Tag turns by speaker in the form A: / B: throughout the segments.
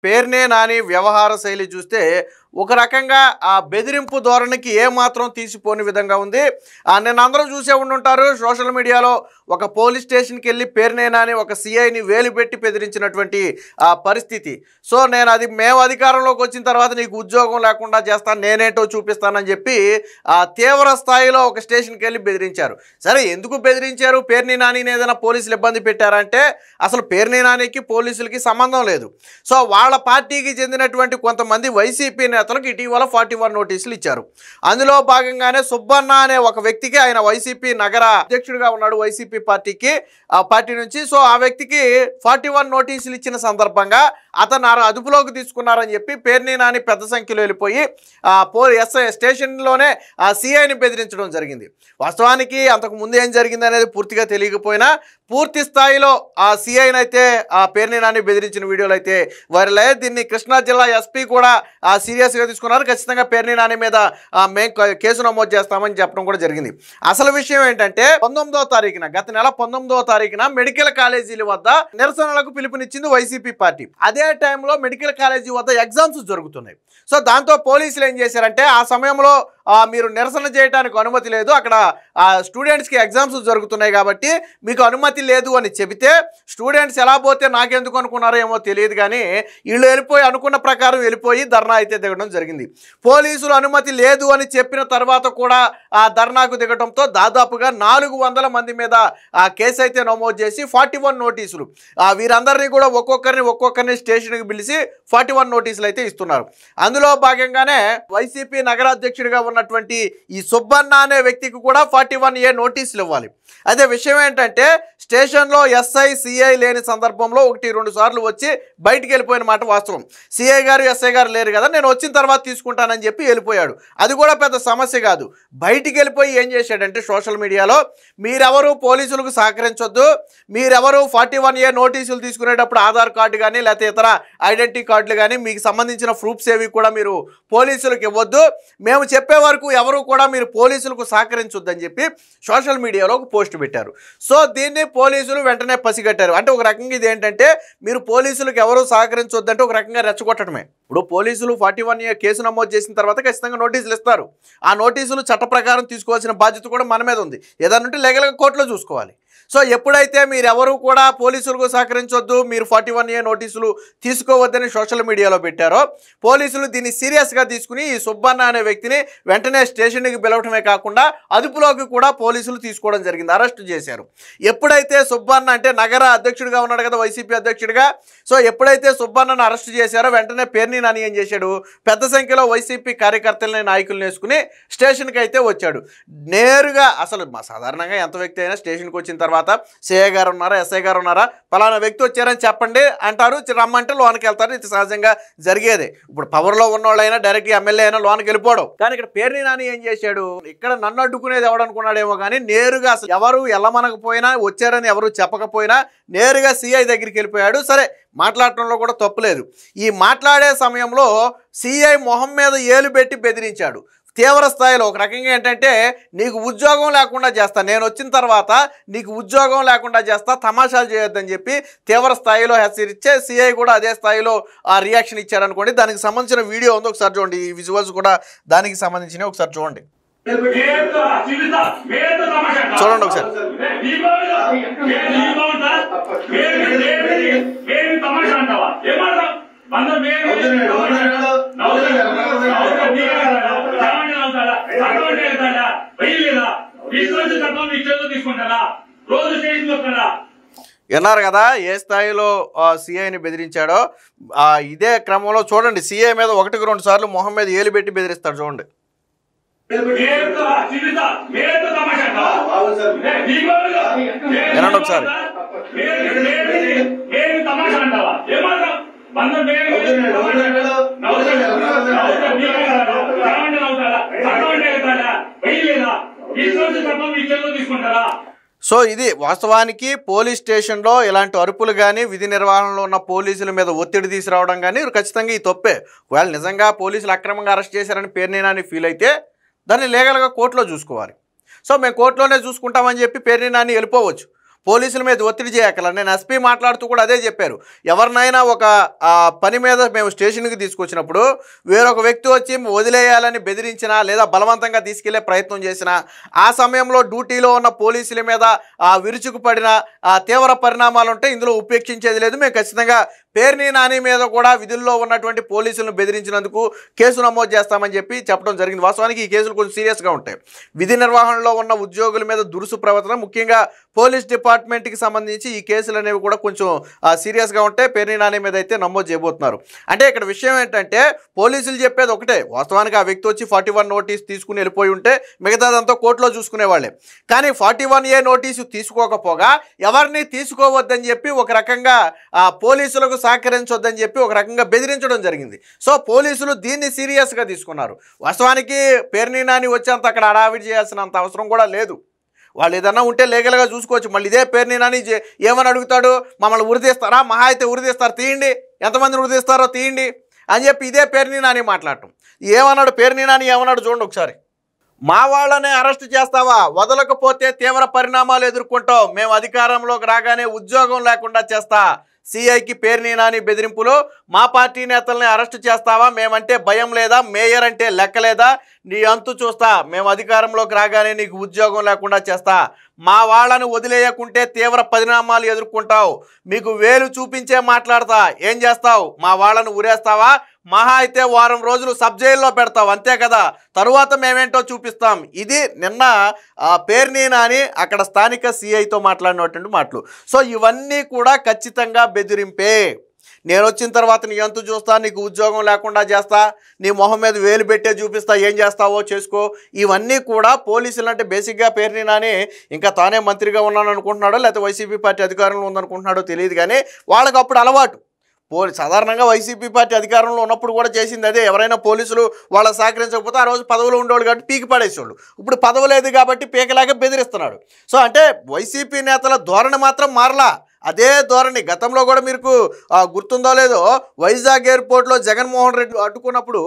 A: పేర్నే నాని వ్యవహార శైలి చూస్తే ఒక రకంగా ఆ బెదిరింపు ధోరణికి ఏమాత్రం తీసిపోని విధంగా ఉంది. నేను అందరూ చూసే ఉండుంటారు సోషల్ మీడియాలో ఒక పోలీస్ స్టేషన్కి వెళ్ళి పేర్నే నాని ఒక సిఐని వేలు పెట్టి బెదిరించినటువంటి పరిస్థితి. సో నేను మేము అధికారంలోకి వచ్చిన తర్వాత నీకు ఉద్యోగం లేకుండా చేస్తాను, నేనేంటో చూపిస్తానని చెప్పి తీవ్ర స్థాయిలో ఒక స్టేషన్కి వెళ్ళి బెదిరించారు. సరే, ఎందుకు బెదిరించారు? పేర్ని నానిని ఏదైనా పోలీసులు ఇబ్బంది పెట్టారంటే అసలు పేర్ని నానికి పోలీసులకి సంబంధం లేదు. సో వాళ్ళ పార్టీకి చెందినటువంటి కొంతమంది వైసీపీ నేతలకు ఇటీవల 41 నోటీసులు ఇచ్చారు. అందులో భాగంగానే సుబ్బన్న అనే ఒక వ్యక్తికి, ఆయన వైసీపీ నగర అధ్యక్షుడిగా ఉన్నాడు వైసీపీ పార్టీ నుంచి. సో ఆ వ్యక్తికి 41 నోటీసులు ఇచ్చిన సందర్భంగా అతను అదుపులోకి తీసుకున్నారని చెప్పి పేర్ని నాని పెద్ద సంఖ్యలో వెళ్ళిపోయి స్టేషన్లోనే సిఐని బెదిరించడం జరిగింది. వాస్తవానికి అంతకు ముందు ఏం జరిగింది అనేది పూర్తిగా తెలియకపోయినా పూర్తి స్థాయిలో ఆ సిఐని అయితే పేర్ని నాని బెదిరించిన వీడియోలు అయితే వైరల్ అయ్యాయి. దీన్ని కృష్ణా జిల్లా ఎస్పీ కూడా సీరియస్గా తీసుకున్నారు. ఖచ్చితంగా పేర్ని నాని మీద మేము కేసు నమోదు చేస్తామని చెప్పడం కూడా జరిగింది. అసలు విషయం ఏంటంటే 19వ తారీఖున, గత నెల 19వ తారీఖున మెడికల్ కాలేజీల వద్ద నిరసనలకు పిలుపునిచ్చింది వైసీపీ పార్టీ. అదే టైంలో మెడికల్ కాలేజీ వద్ద ఎగ్జామ్స్ జరుగుతున్నాయి. సో దాంతో పోలీసులు ఏం చేశారంటే ఆ సమయంలో మీరు నిరసన చేయడానికి అనుమతి లేదు, అక్కడ స్టూడెంట్స్కి ఎగ్జామ్స్ జరుగుతున్నాయి కాబట్టి మీకు అనుమతి లేదు అని చెబితే స్టూడెంట్స్ ఎలా పోతే నాకెందుకు అనుకున్నారో ఏమో తెలియదు కానీ వీళ్ళు అనుకున్న ప్రకారం వెళ్ళిపోయి ధర్నా అయితే దిగడం జరిగింది. పోలీసులు అనుమతి లేదు అని చెప్పిన తర్వాత కూడా ఆ ధర్నాకు దిగడంతో దాదాపుగా 400 మంది మీద కేసు అయితే నమోదు చేసి 41 నోటీసులు, వీరందరినీ కూడా ఒక్కొక్కరిని స్టేషన్కి పిలిచి 41 నోటీసులు అయితే ఇస్తున్నారు. అందులో భాగంగానే వైసీపీ నగరాధ్యక్షుడిగా ఉన్నటువంటి ఈ సుబ్బన్న అనే వ్యక్తికి కూడా 41A నోటీసులు ఇవ్వాలి. అదే విషయం ఏంటంటే స్టేషన్లో ఎస్ఐ సిఐ లేని సందర్భంలో 1-2 సార్లు వచ్చి బయటికి వెళ్ళిపోయిన మాట వాస్తవం. సిఐ గారు ఎస్ఐ గారు లేరు కదా, నేను వచ్చిన తర్వాత తీసుకుంటానని చెప్పి వెళ్ళిపోయాడు. అది కూడా పెద్ద సమస్య కాదు. బయటికి వెళ్ళిపోయి ఏం చేశాడంటే సోషల్ మీడియాలో మీరెవరు పోలీసులకు సహకరించొద్దు, మీరెవరు 41A నోటీసులు తీసుకునేటప్పుడు ఆధార్ కార్డు కానీ లేకపోతే ఇతర ఐడెంటిటీ కార్డులు కానీ మీకు సంబంధించిన ప్రూఫ్స్ ఏవి కూడా మీరు పోలీసులకు ఇవ్వద్దు, మేము చెప్పే వరకు ఎవరు కూడా మీరు పోలీసులకు సహకరించొద్దని చెప్పి సోషల్ మీడియాలో ఒక పోస్ట్ పెట్టారు. సో దీన్ని పోలీసులు వెంటనే పసిగట్టారు. అంటే ఒక రకంగా ఇది ఏంటంటే మీరు పోలీసులకు ఎవరు సహకరించొద్దంటే ఒక రకంగా రెచ్చగొట్టడమే. ఇప్పుడు పోలీసులు 41A కేసు నమోదు చేసిన తర్వాత ఖచ్చితంగా నోటీసులు ఇస్తారు. ఆ నోటీసులు చట్ట ప్రకారం తీసుకోవాల్సిన బాధ్యత కూడా మన మీద ఉంది. ఏదన్నంటే లీగల్గా కోర్టులో చూసుకోవాలి. సో ఎప్పుడైతే మీరెవరూ కూడా పోలీసులకు సహకరించొద్దు, మీరు 41A నోటీసులు తీసుకోవద్దని సోషల్ మీడియాలో పెట్టారో పోలీసులు దీన్ని సీరియస్గా తీసుకుని ఈ సుబ్బన్న అనే వ్యక్తిని వెంటనే స్టేషన్కి పిలవటమే కాకుండా అదుపులోకి కూడా పోలీసులు తీసుకోవడం జరిగింది, అరెస్ట్ చేశారు. ఎప్పుడైతే సుబ్బన్న అంటే నగర అధ్యక్షుడిగా ఉన్నాడు కదా వైసీపీ అధ్యక్షుడిగా, సో ఎప్పుడైతే సుబ్బన్నను అరెస్ట్ చేశారో వెంటనే పేర్ని నాని ఏం చేశాడు, పెద్ద సంఖ్యలో వైసీపీ కార్యకర్తలని నాయకులను వేసుకుని స్టేషన్కి అయితే వచ్చాడు. నేరుగా అసలు సాధారణంగా ఎంత వ్యక్తి అయినా స్టేషన్కి వచ్చిన తర్వాత సిఐ గారు ఉన్నారా ఎస్ఐ గారు ఉన్నారా పలానా వ్యక్తి వచ్చారని చెప్పండి అంటారు, రమ్మంటే లోనికి వెళ్తారు. ఇది సహజంగా జరిగేదే. ఇప్పుడు పవర్లో ఉన్నవాళ్ళైనా డైరెక్ట్ ఎమ్మెల్యే అయినా లోనికి వెళ్ళిపోవడం. కానీ ఇక్కడ పేర్ని నాని ఏం చేశాడు, ఇక్కడ నన్ను అడ్డుకునేది ఎవడనుకున్నాడేమో కానీ నేరుగా అసలు ఎవరు ఎల్లమనకపోయినా వచ్చారని ఎవరు చెప్పకపోయినా నేరుగా సిఐ దగ్గరికి వెళ్ళిపోయాడు. సరే, మాట్లాడటంలో కూడా తప్పులేదు. ఈ మాట్లాడే సమయంలో సిఐ మొహం మీద ఏలు పెట్టి బెదిరించాడు తీవ్ర స్థాయిలో. ఒక రకంగా ఏంటంటే నీకు ఉద్యోగం లేకుండా చేస్తా, నేను వచ్చిన తర్వాత నీకు ఉద్యోగం లేకుండా చేస్తా, తమాషాలు చేయొద్దని చెప్పి తీవ్ర స్థాయిలో హెచ్చరించే సిఐ కూడా అదే స్థాయిలో రియాక్షన్ ఇచ్చారనుకోండి. దానికి సంబంధించిన వీడియో ఉంది, ఒకసారి చూడండి. ఈ విజువల్స్ కూడా దానికి సంబంధించినవి ఒకసారి చూడండి. చూడండి ఒకసారి. విన్నారు కదా ఏ స్థాయిలో సిఐని బెదిరించాడో. ఇదే క్రమంలో చూడండి సిఐ మీద 1-2 సార్లు మొహం మీద ఏలు పెట్టి బెదిరిస్తాడు. చూడండి వినండి ఒకసారి. సో ఇది వాస్తవానికి పోలీస్ స్టేషన్లో ఇలాంటి అరుపులు కానీ విధి నిర్వహణలో ఉన్న పోలీసుల మీద ఒత్తిడి తీసుకురావడం కానీ ఖచ్చితంగా ఈ తప్పే. ఒకవేళ నిజంగా పోలీసులు అక్రమంగా అరెస్ట్ చేశారని పేర్ని నాని ఫీల్ అయితే దాన్ని లీగల్గా కోర్టులో చూసుకోవాలి. సో మేము కోర్టులోనే చూసుకుంటామని చెప్పి పేర్ని నాని వెళ్ళిపోవచ్చు. పోలీసుల మీద ఒత్తిడి చేయక్కల. నేను ఎస్పీ మాట్లాడుతూ కూడా అదే చెప్పారు. ఎవరినైనా ఒక పని మీద మేము స్టేషన్కి తీసుకొచ్చినప్పుడు వేరొక వ్యక్తి వచ్చి వదిలేయాలని బెదిరించినా లేదా బలవంతంగా తీసుకెళ్లే ప్రయత్నం చేసినా ఆ సమయంలో డ్యూటీలో ఉన్న పోలీసుల మీద విరుచుకుపడిన తీవ్ర పరిణామాలు ఉంటే ఇందులో ఉపేక్షించేది లేదు. మేము ఖచ్చితంగా పేర్ని నాని మీద కూడా విధుల్లో ఉన్నటువంటి పోలీసులను బెదిరించినందుకు కేసు నమోదు చేస్తామని చెప్పి చెప్పడం జరిగింది. వాస్తవానికి ఈ కేసులు కొంచెం సీరియస్గా ఉంటాయి. విధి నిర్వహణలో ఉన్న ఉద్యోగుల మీద దురుసు ప్రవర్తన, ముఖ్యంగా పోలీస్ డిపార్ట్మెంట్కి సంబంధించి ఈ కేసులు అనేవి కూడా కొంచెం సీరియస్గా ఉంటాయి. పేర్ని నాని మీద అయితే నమోదు చేయబోతున్నారు. అంటే ఇక్కడ విషయం ఏంటంటే పోలీసులు చెప్పేది ఒకటే, వాస్తవానికి ఆ వ్యక్తి వచ్చి 41 నోటీస్ తీసుకుని వెళ్ళిపోయి ఉంటే మిగతాదంతా కోర్టులో చూసుకునేవాళ్ళే. కానీ 41A నోటీసు తీసుకోకపోగా ఎవరిని తీసుకోవద్దని చెప్పి ఒక రకంగా పోలీసులకు సహకరించొద్దని చెప్పి ఒక రకంగా బెదిరించడం జరిగింది. సో పోలీసులు దీన్ని సీరియస్గా తీసుకున్నారు. వాస్తవానికి పేర్ని నాని వచ్చేంత అక్కడ హడావిడి చేయాల్సినంత అవసరం కూడా లేదు. వాళ్ళు ఏదన్నా ఉంటే లీగల్గా చూసుకోవచ్చు. మళ్ళీ ఇదే పేర్ని నాని ఏమని అడుగుతాడు, మమ్మల్ని ఉరిదీస్తారా, మహా అయితే ఉరిదీస్తారు, తీయండి, ఎంతమందిని ఉరిదీస్తారో తీయండి అని చెప్పి ఇదే పేర్ని నాని మాట్లాడటం. ఏమన్నాడు పేర్ని నాని, ఏమన్నాడు చూడండి ఒకసారి. మా వాళ్ళనే అరెస్ట్ చేస్తావా, వదలకపోతే తీవ్ర పరిణామాలు ఎదుర్కొంటావు, మేము అధికారంలోకి రాగానే ఉద్యోగం లేకుండా చేస్తా. సిఐకి పేర్ని నాని బెదిరింపులు. మా పార్టీ నేతల్ని అరెస్ట్ చేస్తావా, మేమంటే భయం లేదా, మేయర్ అంటే లెక్క లేదా, నీ అంతు చూస్తా, మేము అధికారంలోకి రాగానే నీకు ఉద్యోగం లేకుండా చేస్తా, మా వాళ్ళని వదిలేయకుంటే తీవ్ర పరిణామాలు ఎదుర్కొంటావు, మీకు వేలు చూపించే మాట్లాడతా, ఏం చేస్తావు, మా వాళ్ళని ఉరేస్తావా, మహా అయితే వారం రోజులు సబ్ జైల్లో పెడతావు, అంతే కదా, తరువాత మేమేంటో చూపిస్తాం. ఇది నిన్న పేర్ని నాని అక్కడ స్థానిక సిఐతో మాట్లాడినటువంటి మాటలు. సో ఇవన్నీ కూడా ఖచ్చితంగా బెదిరింపే. నేను వచ్చిన తర్వాత నీ అంతు చూస్తా, నీకు ఉద్యోగం లేకుండా చేస్తా, నీ మొహం మీద వేలు పెట్టే చూపిస్తా, ఏం చేస్తావో చేసుకో. ఇవన్నీ కూడా పోలీసులు అంటే బేసిక్గా పేర్ని నాని ఇంకా తానే మంత్రిగా ఉన్నాను అనుకుంటున్నాడో లేకపోతే వైసీపీ పార్టీ అధికారంలో ఉందనుకుంటున్నాడో తెలియదు, కానీ వాళ్ళకి అప్పుడు అలవాటు. సాధారణంగా వైసీపీ పార్టీ అధికారంలో ఉన్నప్పుడు కూడా చేసింది అదే. ఎవరైనా పోలీసులు వాళ్ళ సహకరించకపోతే ఆ రోజు పదవులు ఉండేవాళ్ళు కాబట్టి పీకి పడేసేవాళ్ళు. ఇప్పుడు పదవి లేదు కాబట్టి పీకలాగే బెదిరిస్తున్నాడు. సో అంటే వైసీపీ నేతల ధోరణి మాత్రం మారలా, అదే ధోరణి. గతంలో కూడా మీకు గుర్తుందో లేదో, వైజాగ్ ఎయిర్పోర్ట్లో జగన్మోహన్ రెడ్డి అడ్డుకున్నప్పుడు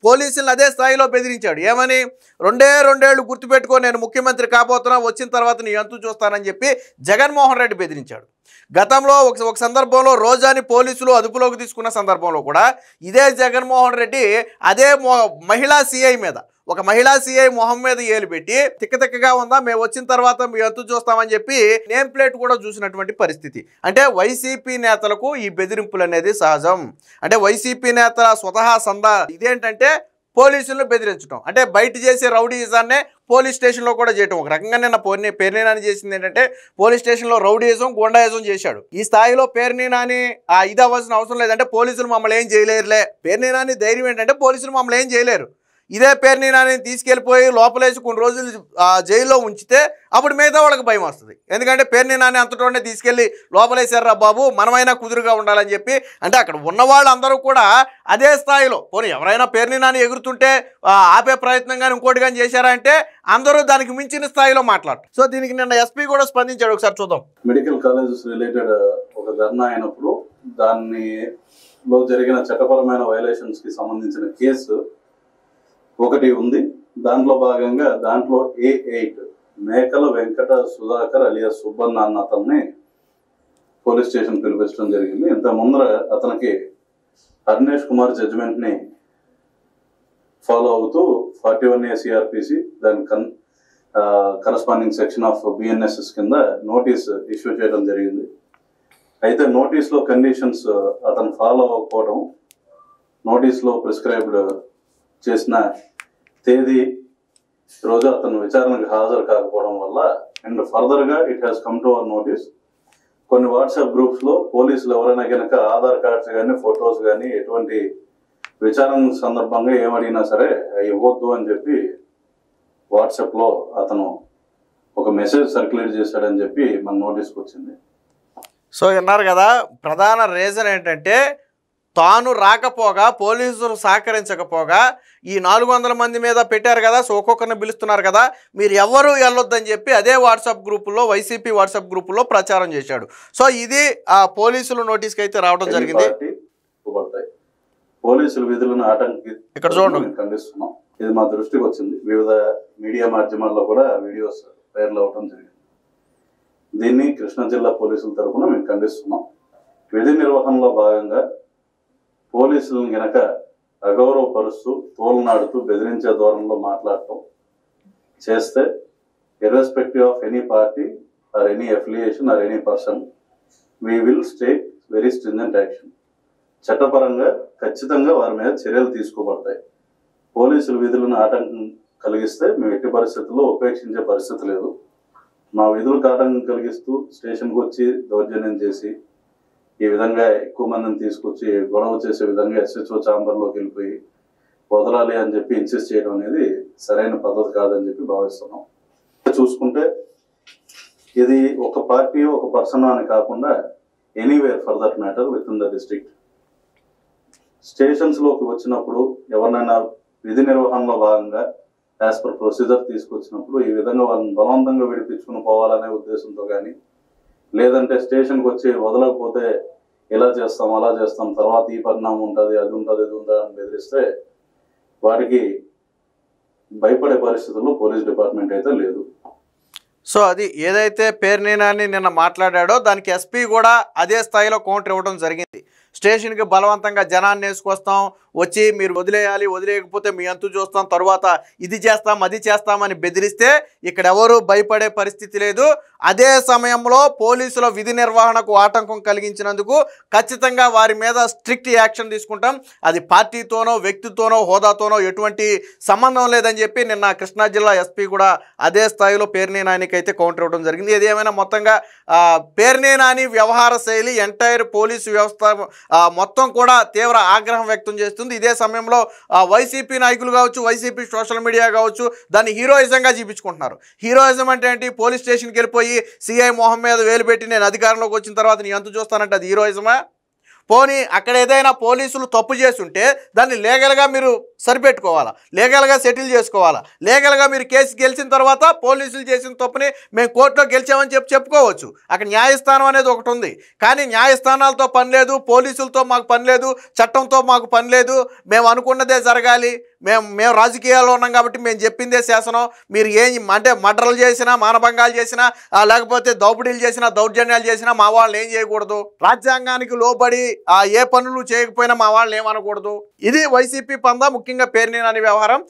A: పోలీసులను అదే స్థాయిలో బెదిరించాడు. ఏమని, 2 ఏళ్ళు గుర్తుపెట్టుకో, నేను ముఖ్యమంత్రి కాబోతున్నా, వచ్చిన తర్వాత నీ అంతు చూస్తానని చెప్పి జగన్మోహన్ రెడ్డి బెదిరించాడు. గతంలో ఒక సందర్భంలో రోజాని పోలీసులు అదుపులోకి తీసుకున్న సందర్భంలో కూడా ఇదే జగన్మోహన్ రెడ్డి అదే మహిళా సిఐ మీద, ఒక మహిళా సిఐ మొహం మీద ఏలు పెట్టి తిక్కగా ఉందా, మేము వచ్చిన తర్వాత మీ అంతు చూస్తామని చెప్పి నేమ్ ప్లేట్ కూడా చూసినటువంటి పరిస్థితి. అంటే వైసీపీ నేతలకు ఈ బెదిరింపులు అనేది సహజం. అంటే వైసీపీ నేతల స్వతహా ఇదేంటంటే పోలీసులను బెదిరించడం, అంటే బయట చేసే రౌడీయిజాన్నే పోలీస్ స్టేషన్లో కూడా చేయటం. ఒక రకంగా నిన్న పేర్ని నాని చేసింది ఏంటంటే పోలీస్ స్టేషన్లో రౌడీయిజం, గుండాయిజం చేశాడు. ఈ స్థాయిలో పేర్ని నాని ఇది అవ్వాల్సిన అవసరం లేదంటే పోలీసులు మమ్మల్ని ఏం చేయలేరులే. పేర్ని నాని ధైర్యం ఏంటంటే పోలీసులు మమ్మల్ని ఏం చేయలేరు. ఇదే పేర్ని నాని తీసుకెళ్ళిపోయి లోపలేసి కొన్ని రోజులు జైల్లో ఉంచితే అప్పుడు మిగతా వాళ్ళకి భయం వస్తుంది. ఎందుకంటే పేర్ని నాని అంతటోనే తీసుకెళ్ళి లోపలేసారా బాబు, మనమైనా కుదురుగా ఉండాలని చెప్పి. అంటే అక్కడ ఉన్న వాళ్ళందరూ కూడా అదే స్థాయిలో, పోనీ ఎవరైనా పేర్ని నాని ఎగురుతుంటే ఆపే ప్రయత్నం కానీ ఇంకోటి కానీ చేశారా అంటే అందరూ దానికి మించిన స్థాయిలో మాట్లాడతారు. సో దీనికి నిన్న ఎస్పీ కూడా స్పందించాడు. ఒకసారి చూద్దాం.
B: మెడికల్ కాలేజెస్ రిలేటెడ్ ఒక ధర్నా అయినప్పుడు దానిలో జరిగిన చట్టపరమైన వైలేషన్స్ కి సంబంధించిన కేసు ఒకటి ఉంది. దాంట్లో భాగంగా దాంట్లో A8 మేకల వెంకట సుధాకర్ అలియాస్ సుబ్బన్న అన్న అతన్ని పోలీస్ స్టేషన్ పిలిపించడం జరిగింది. ఇంత ముందర అతనికి హర్నేష్ కుమార్ జడ్జిమెంట్ ని ఫాలో అవుతూ 41A CRPC దాని కరస్పాండింగ్ సెక్షన్ ఆఫ్ BNSS కింద నోటీస్ ఇష్యూ చేయడం జరిగింది. అయితే నోటీస్లో కండిషన్స్ అతను ఫాలో అవ్వకపోవడం, నోటీస్లో ప్రిస్క్రైబ్డ్ చేసిన తేదీ రోజు అతను విచారణకు హాజరు కాకపోవడం వల్ల అండ్ ఫర్దర్గా it has come to our notice. కొన్ని వాట్సాప్ గ్రూప్స్లో పోలీసులు ఎవరైనా కనుక ఆధార్ కార్డ్స్ కానీ ఫొటోస్ కానీ ఎటువంటి విచారణ సందర్భంగా ఏమడిగినా సరే ఇవ్వద్దు అని చెప్పి వాట్సాప్లో అతను ఒక మెసేజ్ సర్క్యులేట్ చేశాడని చెప్పి మన నోటీస్కి వచ్చింది.
A: సో విన్నారు కదా, ప్రధాన రీజన్ ఏంటంటే తాను రాకపోగా, పోలీసులు సహకరించకపోగా ఈ 400 మంది మీద పెట్టారు కదా, సో ఒక్కొక్కరిని పిలుస్తున్నారు కదా, మీరు ఎవరు వెళ్ళొద్దని చెప్పి అదే వాట్సాప్ గ్రూపుల్లో, వైసీపీ వాట్సాప్ గ్రూపుల్లో ప్రచారం చేశాడు. సో ఇది ఆ పోలీసుల నోటీస్కి అయితే రావడం జరిగింది.
B: పోలీసుల విధులను
A: ఇక్కడ చూడండి
B: ఖండిస్తున్నాం. ఇది మా దృష్టికి వచ్చింది. వివిధ మీడియా మాధ్యమాల్లో కూడా వీడియోస్ వైరల్ అవడం జరిగింది. దీన్ని కృష్ణా జిల్లా పోలీసుల తరఫున మేము ఖండిస్తున్నాం. విధి నిర్వహణలో భాగంగా పోలీసులను గనక అగౌరవపరుస్తూ తోలనాడుతూ బెదిరించే ధోరణిలో మాట్లాడటం చేస్తే irrespective of any party or any affiliation or any person, we will take very stringent action. చట్టపరంగా ఖచ్చితంగా వారి మీద చర్యలు తీసుకోబడతాయి. పోలీసుల విధులను ఆటంకం కలిగిస్తే మేము ఎట్టి పరిస్థితుల్లో ఉపేక్షించే పరిస్థితి లేదు. మా విధులకు ఆటంకం కలిగిస్తూ స్టేషన్కి వచ్చి దౌర్జన్యం చేసి ఈ విధంగా ఎక్కువ మందిని తీసుకొచ్చి గొడవ చేసే విధంగా SHO ఛాంబర్లోకి వెళ్ళిపోయి వదలాలి అని చెప్పి ఇన్సిస్ట్ చేయడం అనేది సరైన పద్ధతి కాదని చెప్పి భావిస్తున్నాం. చూసుకుంటే ఇది ఒక పార్టీ ఒక పర్సన్ అని కాకుండా anywhere for that matter with in the district stations లోకి వచ్చినప్పుడు ఎవరినైనా విధి నిర్వహణలో భాగంగా యాజ్ పర్ ప్రొసీజర్ తీసుకొచ్చినప్పుడు ఈ విధంగా వాళ్ళని బలవంతంగా విడిపించుకుని పోవాలనే ఉద్దేశంతో కానీ లేదంటే స్టేషన్కి వచ్చి వదలకపోతే ఇలా చేస్తాం అలా చేస్తాం తర్వాత ఈ పరిణామం ఉంటుంది అది ఉంటుంది ఇది ఉంటుంది అని బెదిరిస్తే వాటికి భయపడే పరిస్థితుల్లో పోలీస్ డిపార్ట్మెంట్ అయితే లేదు.
A: సో అది ఏదైతే పేర్నేనాని నిన్న మాట్లాడాడో దానికి ఎస్పీ కూడా అదే స్థాయిలో కౌంటర్ ఇవ్వడం జరిగింది. స్టేషన్కి బలవంతంగా జనాన్ని వేసుకొస్తాం, వచ్చి మీరు వదిలేయాలి, వదిలేయకపోతే మీ అంతు చూస్తాం, తర్వాత ఇది చేస్తాం అది చేస్తామని బెదిరిస్తే ఇక్కడ ఎవరు భయపడే పరిస్థితి లేదు. అదే సమయంలో పోలీసుల విధి నిర్వహణకు ఆటంకం కలిగించినందుకు ఖచ్చితంగా వారి మీద స్ట్రిక్ట్ యాక్షన్ తీసుకుంటాం. అది పార్టీతోనో వ్యక్తితోనో హోదాతోనో ఎటువంటి సంబంధం లేదని చెప్పి నిన్న కృష్ణా జిల్లా ఎస్పీ కూడా అదే స్థాయిలో పేర్నేనానికి అయితే కౌంటర్ ఇవ్వడం జరిగింది. ఏదేమైనా మొత్తంగా పేర్నేనాని వ్యవహార శైలి ఎంటైర్ పోలీసు వ్యవస్థ మొత్తం కూడా తీవ్ర ఆగ్రహం వ్యక్తం చేస్తుంది. ఇదే సమయంలో వైసీపీ నాయకులు కావచ్చు, వైసీపీ సోషల్ మీడియా కావచ్చు దాన్ని హీరోయిజంగా చూపించుకుంటున్నారు. హీరోయిజం అంటే ఏంటి? పోలీస్ స్టేషన్కి వెళ్ళిపోయి సిఐ మొహం మీద వేలు పెట్టి నేను అధికారంలోకి వచ్చిన తర్వాత నీ అంతు చూస్తానంటే అది హీరోయిజమా? పోనీ అక్కడ ఏదైనా పోలీసులు తప్పు చేస్తుంటే దాన్ని లీగల్గా మీరు సరిపెట్టుకోవాలా, లీగల్గా సెటిల్ చేసుకోవాలా. లీగల్గా మీరు కేసు గెలిచిన తర్వాత పోలీసులు చేసిన తప్పుని మేము కోర్టులో గెలిచామని చెప్పుకోవచ్చు. అక్కడ న్యాయస్థానం అనేది ఒకటి ఉంది. కానీ న్యాయస్థానాలతో పని లేదు, పోలీసులతో మాకు పని లేదు, చట్టంతో మాకు పని లేదు, మేము అనుకున్నదే జరగాలి, మేము రాజకీయాల్లో ఉన్నాం కాబట్టి మేము చెప్పిందే శాసనం. మీరు ఏం అంటే మర్డర్లు చేసినా, మానభంగాలు చేసినా, లేకపోతే దౌపిడీలు చేసినా, దౌర్జన్యాలు చేసినా మా వాళ్ళని ఏం చేయకూడదు, రాజ్యాంగానికి లోబడి ఏ పనులు చేయకపోయినా మా వాళ్ళని ఏమనకూడదు. ఇది వైసీపీ పందా, ముఖ్యంగా పేర్నేనాని వ్యవహారం.